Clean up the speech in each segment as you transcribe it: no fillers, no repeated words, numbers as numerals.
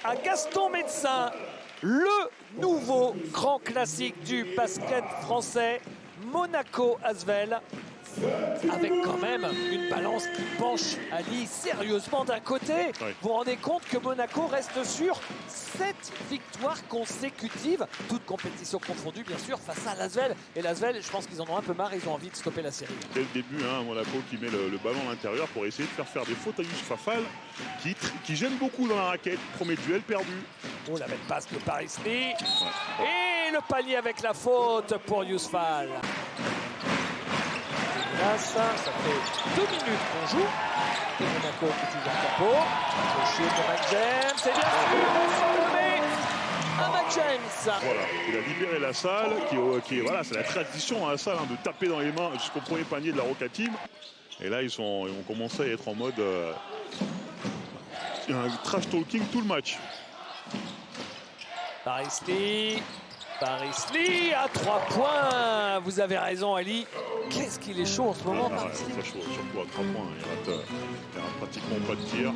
à Gaston Médecin, le nouveau grand classique du basket français, Monaco-Asvel, avec quand même une balance qui penche Ali sérieusement d'un côté. Oui. Vous vous rendez compte que Monaco reste sur 7 victoires consécutives, toutes compétitions confondues bien sûr, face à l'Asvel. Et l'Asvel, je pense qu'ils en ont un peu marre, ils ont envie de stopper la série. Dès le début, Monaco qui met le ballon à l'intérieur pour essayer de faire des fautes à Youssouf Afal, qui gêne beaucoup dans la raquette. Premier duel perdu. Oh, la belle passe de Paris Lee. Et le panier avec la faute pour Yousfal. Là, ça fait 2 minutes qu'on joue. Et Monaco qui est toujours en capot. Le shoot de Mac James. C'est bien sûr à Mac James. Voilà, il a libéré la salle, voilà, c'est la tradition à la salle de taper dans les mains jusqu'au premier panier de la Roca Team. Et là, ils ont commencé à être en mode un trash talking tout le match. Paris Lee à 3 points. Vous avez raison, Ali. Qu'est-ce qu'il est chaud en ce moment, Paris Lee. Très chaud, surtout à 3 points. Il rate pratiquement pas de tir.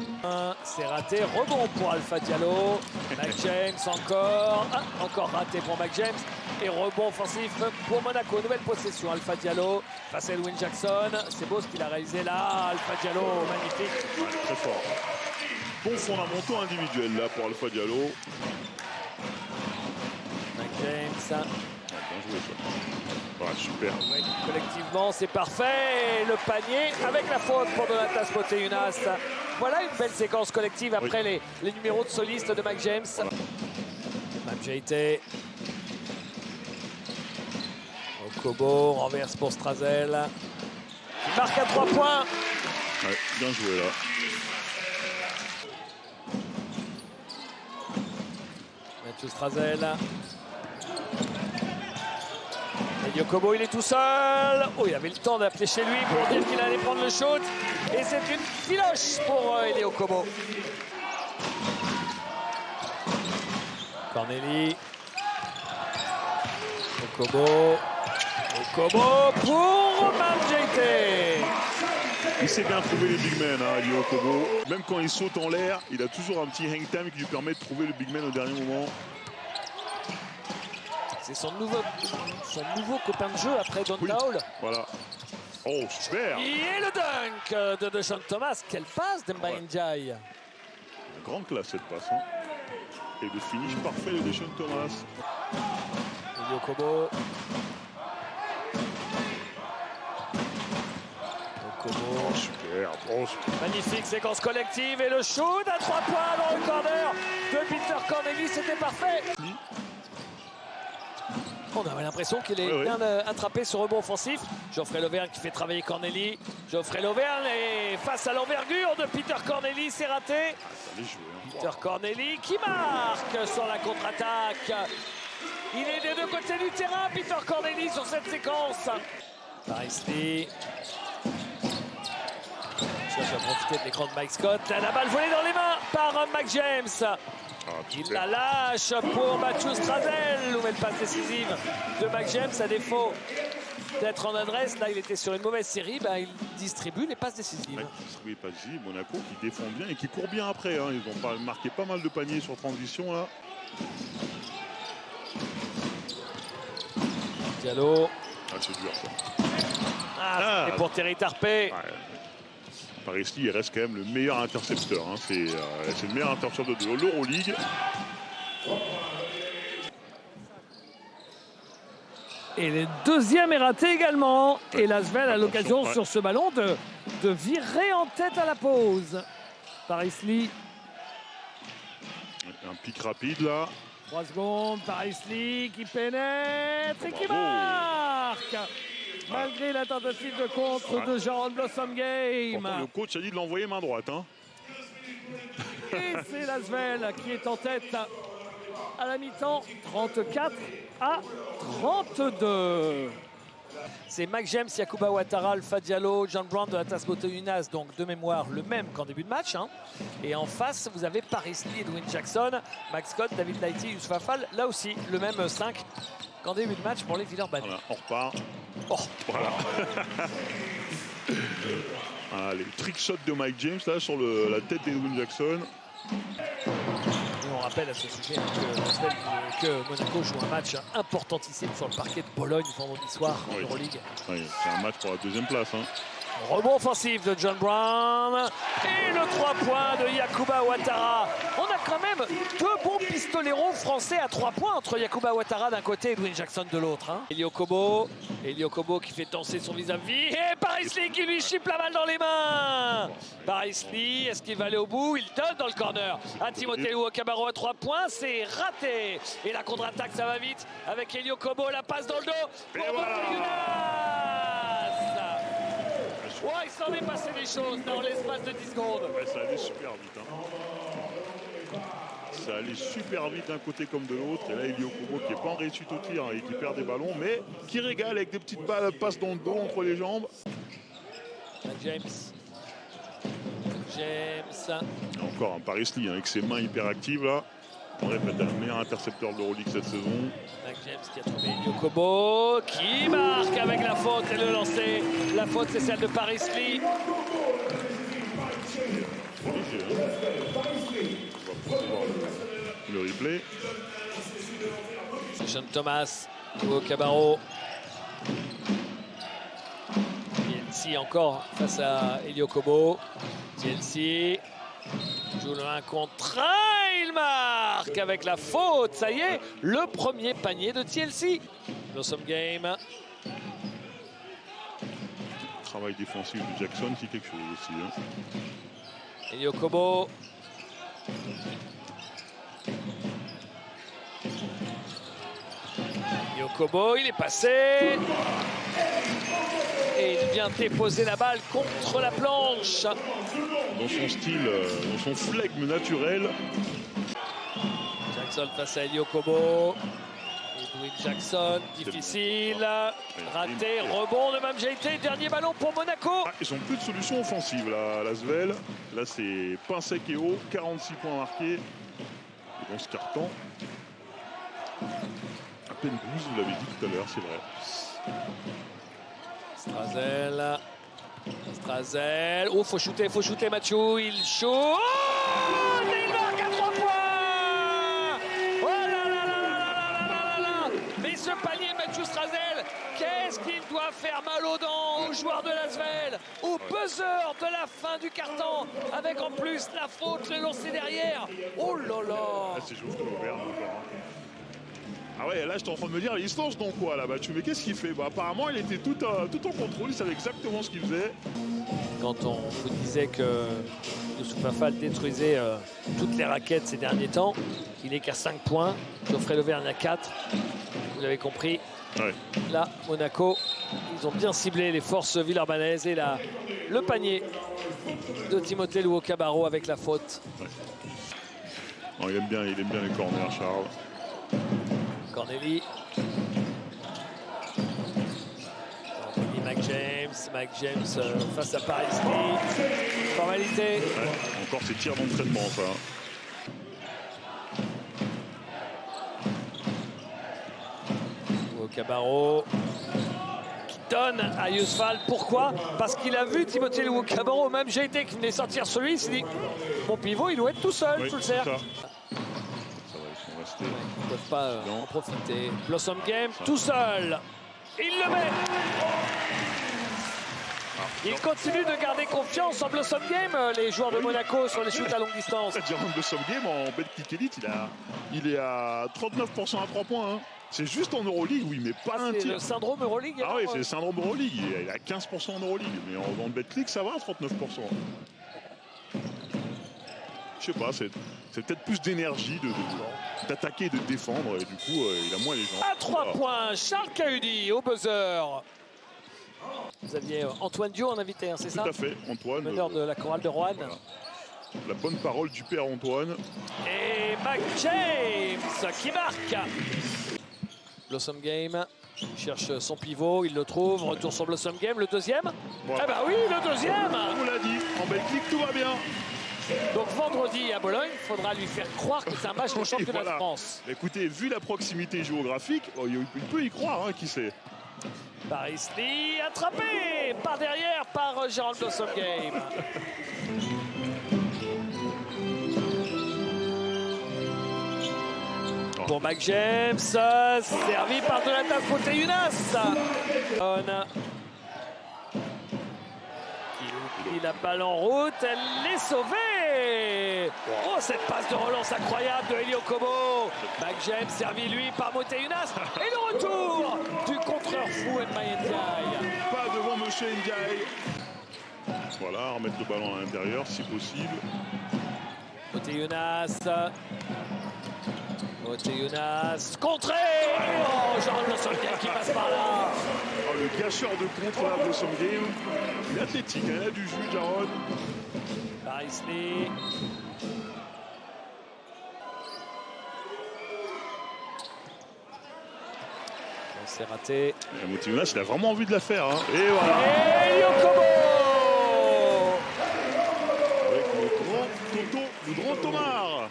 C'est raté. Rebond pour Alpha Diallo. Mac James encore raté pour Mac James. Et rebond offensif pour Monaco. Nouvelle possession. Alpha Diallo face à Edwin Jackson. C'est beau ce qu'il a réalisé là. Alpha Diallo, magnifique. Très fort. Bons fondamentaux individuels là pour Alpha Diallo. James. Bien joué ça. Voilà, super. Oui, collectivement, c'est parfait. Le panier avec la faute pour Donatas Moteunas. Voilà une belle séquence collective après les numéros de soliste de Mac James. Voilà. Mam JT. Okobo renverse pour Strazel. Il marque à 3 points. Ouais, bien joué là. Mathieu Strazel. Et Okobo, il est tout seul. Oh, il avait le temps d'appeler chez lui pour dire qu'il allait prendre le shoot. Et c'est une filoche pour Eli Okobo. Corneli. Okobo pour Mam JT. Il sait bien trouver les big men, Eli Okobo. Même quand il saute en l'air, il a toujours un petit hang time qui lui permet de trouver le big man au dernier moment. C'est son nouveau copain de jeu après Don Taul. Voilà. Oh, super. Et le dunk de Deshaun Thomas. Quelle passe d'Emba Ndiaye. Grande classe cette passe. Et le finish parfait de Deshaun Thomas. Eli Okobo. Oh, super. Oh, super. Magnifique séquence collective et le shoot à 3 points dans le corner de Peter Corneli. C'était parfait. On avait l'impression qu'il est bien attrapé ce rebond offensif. Geoffrey Lauvergne qui fait travailler Corneli. Geoffrey Lauvergne et face à l'envergure de Peter Corneli, c'est raté. Peter Corneli qui marque sur la contre-attaque. Il est des deux côtés du terrain, Peter Corneli, sur cette séquence. Paris Lee. Ça va profiter de l'écran de Mike Scott. La balle volée dans les mains par Mac James. Il la lâche pour Mathieu Strazel. Nouvelle passe décisive de Mac James. À défaut d'être en adresse, là il était sur une mauvaise série. Il distribue les passes décisives. Il distribue les passes décisives. Monaco qui défend bien et qui court bien après. Ils ont marqué pas mal de paniers sur transition là. Diallo. C'est dur ça. Et pour Terry Tarpey. Paris Lee, il reste quand même le meilleur intercepteur. C'est le meilleur intercepteur de l'Euroleague. Et le deuxième est raté également. Et l'Asvel a l'occasion sur ce ballon de virer en tête à la pause. Paris Lee. Un pic rapide là. 3 secondes. Paris Lee qui pénètre et qui marque. Malgré la tentative de contre de Jean Blossom Game. Pourtant, le coach a dit de l'envoyer main droite. Et c'est l'Asvel qui est en tête à la mi-temps. 34 à 32. C'est Mac James, Yacouba Ouattara, Alpha Diallo, John Brown, Donatas Moteunas, donc de mémoire le même qu'en début de match. Et en face, vous avez Paris Lee, Edwin Jackson, Max Scott, David Lighty, Youssouf Afal. Là aussi, le même 5 qu'en début de match pour les Villeurbanne. Voilà, on repart. Oh. Voilà. Les trick shots de Mike James là sur la tête d'Edwin Jackson. Et On rappelle à ce sujet que Monaco joue un match importantissime sur le parquet de Bologne vendredi soir en Euroleague. Oui, c'est un match pour la deuxième place. Hein. Rebond offensif de John Brown et le 3 points de Yacouba Ouattara. On a quand même deux bons pistoleros français à 3 points entre Yacouba Ouattara d'un côté et Dwayne Jackson de l'autre. Hein. Elio Kobo qui fait danser son vis-à-vis et Paris Lee qui lui chipe la balle dans les mains. Paris Lee, est-ce qu'il va aller au bout? Il donne dans le corner à Timothée Luwawu-Cabarrot à 3 points, c'est raté. Et la contre-attaque, ça va vite avec Elio Kobo, la passe dans le dos pour Ouais, il s'en est passé des choses dans l'espace de 10 secondes. Ouais, ça allait super vite. Hein. Ça allait super vite d'un côté comme de l'autre. Et là, Elio Kobo qui n'est pas en réussite au tir et qui perd des ballons, mais qui régale avec des petites balles, passes dans le dos entre les jambes. James. Encore un Paris Lee avec ses mains hyper actives là. On répète, le meilleur intercepteur de l'Euroleague cette saison. James qui a trouvé Elio Kobo, qui marque avec la faute et le lancer. La faute, c'est celle de Paris Lee. Trop léger, hein. On va pouvoir le replay. Sean Thomas, Luwawu-Cabarrot. TLC encore face à Elio Kobo. TLC joue le 1 contre 1. Il marque avec la faute. Ça y est, le premier panier de TLC. Blossom Game. Travail défensif de Jackson, c'est quelque chose aussi. Hein. Elio Kobo. Elio Kobo, il est passé. Et il vient déposer la balle contre la planche. Dans son style, dans son flegme naturel. Jackson face à Elio Kobo. Edwin Jackson, difficile. Raté, rebond de Mamjeité. Dernier ballon pour Monaco. Ah, ils n'ont plus de solution offensive, là, la Svel. Là, c'est pain sec et haut. 46 points marqués. Dans ce carton. À peine 12, vous l'avez dit tout à l'heure, c'est vrai. Strazel. Oh, faut shooter, Mathieu. Il shoot. Oh, il marque à 3 points. Oh là là là là là là là là. Mais ce panier, Mathieu Strazel, qu'est-ce qu'il doit faire mal aux dents aux joueurs de l'Asvel, au buzzer de la fin du carton, avec en plus la faute, le lancer derrière. Oh là là. Là, c'est Geoffrey Auvergne encore. Ah ouais, là, j'étais en train de me dire, il se lance dans quoi, là, Mathieu? Mais qu'est-ce qu'il fait? Bah, apparemment, il était tout en contrôle, il savait exactement ce qu'il faisait. Quand on vous disait que Youssouf Afal détruisait toutes les raquettes ces derniers temps, il n'est qu'à 5 points. Geoffrey Lauvergne à 4. Vous l'avez compris. Ouais. Là, Monaco, ils ont bien ciblé les forces villeurbanaises et là, le panier de Timothée Luwawu-Cabarrot avec la faute. Ouais. Non, il aime bien les corners, Charles. Corneli. Mike James face à Paris Lee. Formalité. Ouais, encore ces tirs d'entraînement, ça. Luwawu-Cabarrot qui donne à Yousfal. Pourquoi? Parce qu'il a vu Timothée Luwawu-Cabarrot, même GT qui venait sortir sur lui, il s'est dit mon pivot, il doit être tout seul sous le cercle. Ils ne peuvent pas en profiter. Blossom Game tout seul. Il le met. Il continue de garder confiance en Blossom Game, les joueurs de Monaco sur les shoots à longue distance. Jérôme Blossom Game en Betclic Elite, il est à 39% à 3 points. Hein. C'est juste en Euroleague où il met pas un tir. C'est le syndrome Euroleague. Ah oui, c'est le syndrome Euroleague. Il est à 15% en Euroleague. Mais en Betclic, ça va à 39%. Je sais pas, c'est peut-être plus d'énergie d'attaquer et de défendre. Et du coup, il a moins les gens. À 3 points, Charles Cahudi au buzzer. Vous aviez Antoine Dio en invité, hein, c'est ça? Tout à fait, Antoine. Meneur de la chorale de Roanne. Voilà. La bonne parole du père Antoine. Et Mac James qui marque. Blossom Game cherche son pivot, il le trouve. Retour sur Blossom Game, le deuxième. Voilà. Eh ben oui, le deuxième. On l'a dit, en Betclic, tout va bien. Donc vendredi à Bologne, il faudra lui faire croire que c'est un match de championnat de France. Écoutez, vu la proximité géographique, il peut y croire, hein, qui sait. Paris Lee attrapé par derrière par Jérôme Blossom Game. pour Mac James, servi par de la tasse Motiejunas. Il oublie la balle en route, elle est sauvée. Oh, cette passe de relance incroyable de Elio Kobo. Mac James servi lui par Motiejunas. Et le retour du contreur fou Mbaye Ndiaye. Pas devant Monsieur Ndiaye. Voilà, remettre le ballon à l'intérieur si possible. Motiejunas. Motiejunas contré. Oh, Jaron Blossom Game qui passe par là. Oh, le gâcheur de contre la Blossom Game. Il est athlétique, hein, il a du jus, Jaron. Parisley. C'est raté. Motiejunas, il a vraiment envie de la faire. Hein. Et voilà. Et Elio Kobo. Avec le grand Thomas.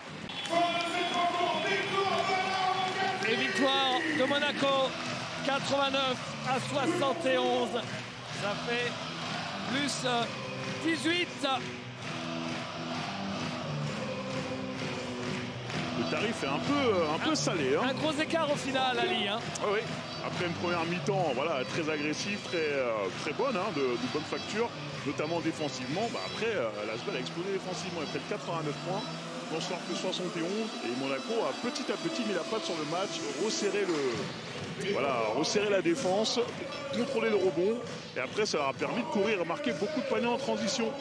Et victoire de Monaco, 89 à 71. Ça fait plus 18. Le tarif est un peu salé. Hein. Un gros écart au final, Ali. Hein. Ah oui. Après une première mi-temps voilà, très agressive, très bonne, hein, de bonne facture, notamment défensivement. Bah, après, l'Asvel a explosé défensivement. Elle fait 89 points. n'en sort que 71 et Monaco a petit à petit mis la patte sur le match, resserré la défense, contrôlé le rebond et après ça leur a permis de courir et marquer beaucoup de paniers en transition.